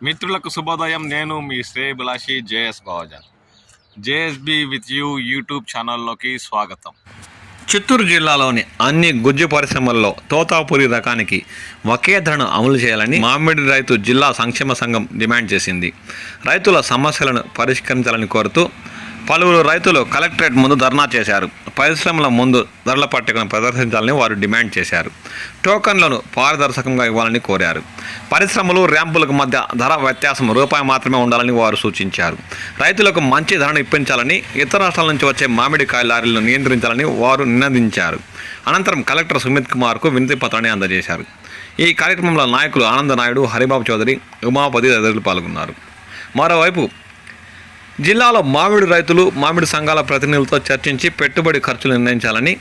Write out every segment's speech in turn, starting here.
మిత్రులకు శుభోదయం. నేను మీ శ్రేయభిలాషి JS Bavajan. JSB with you YouTube ఛానల్లోకి స్వాగతం. చిత్తూరు జిల్లాలోని అన్ని గుజ్జు పరిశ్రమల్లో తోతాపురి రకానికి ఒకే ధరను అమలు చేయాలని మామిడి రైతు జిల్లా సంక్షేమ సంఘం డిమాండ్ చేసింది. రైతుల సమస్యలను పరిష్కరించాలని కోరుతూ పలువురు రైతులు కలెక్టరేట్ ముందు ధర్నా చేశారు. పరిశ్రమల ముందు ధరల పట్టికను ప్రదర్శించాలని వారు డిమాండ్ చేశారు. టోకన్లను పారదర్శకంగా ఇవ్వాలని కోరారు. పరిశ్రమలు ర్యాంపులకు మధ్య ధర వ్యత్యాసం రూపాయి మాత్రమే ఉండాలని వారు సూచించారు. రైతులకు మంచి ధరను ఇప్పించాలని, ఇతర రాష్ట్రాల నుంచి వచ్చే మామిడికాయ లారీలను నియంత్రించాలని వారు నినదించారు. అనంతరం కలెక్టర్ సుమిత్ కుమార్కు వినతి పత్రాన్ని అందజేశారు. ఈ కార్యక్రమంలో నాయకులు ఆనంద నాయుడు, హరిబాబు చౌదరి, ఉమాపతి తదితరులు పాల్గొన్నారు. మరోవైపు జిల్లాలో మామిడి రైతులు, మామిడి సంఘాల ప్రతినిధులతో చర్చించి పెట్టుబడి ఖర్చులు నిర్ణయించాలని,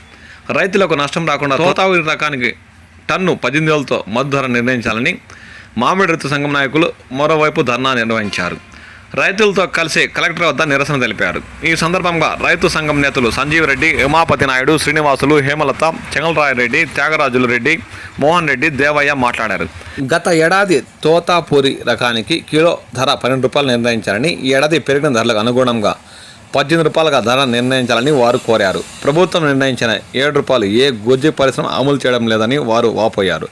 రైతులకు నష్టం రాకుండా తోతాపురి రకానికి టన్ను 18,000తో మద్దతు ధర నిర్ణయించాలని మామిడి రైతు సంఘం నాయకులు మరోవైపు ధర్నా నిర్వహించారు. రైతులతో కలిసి కలెక్టర్ వద్ద నిరసన తెలిపారు. ఈ సందర్భంగా రైతు సంఘం నేతలు సంజీవ్ రెడ్డి, ఉమాపతి నాయుడు, శ్రీనివాసులు, హేమలత, చెంగలరాయరెడ్డి, త్యాగరాజులు రెడ్డి, మోహన్ రెడ్డి, దేవయ్య మాట్లాడారు. గత ఏడాది తోతాపురి రకానికి కిలో ధర 12 రూపాయలు నిర్ణయించాలని, ఈ ఏడాది పెరిగిన ధరలకు అనుగుణంగా 18 రూపాయలుగా ధర నిర్ణయించాలని వారు కోరారు. ప్రభుత్వం నిర్ణయించిన 7 రూపాయలు ఏ గుజ్జు పరిశ్రమ అమలు చేయడం లేదని వారు వాపోయారు.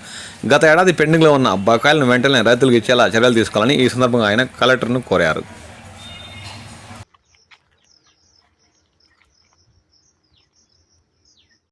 గత ఏడాది పెండింగ్లో ఉన్న బకాయిలను వెంటనే రైతులకు ఇచ్చేలా చర్యలు తీసుకోవాలని ఈ సందర్భంగా ఆయన కలెక్టర్ను కోరారు.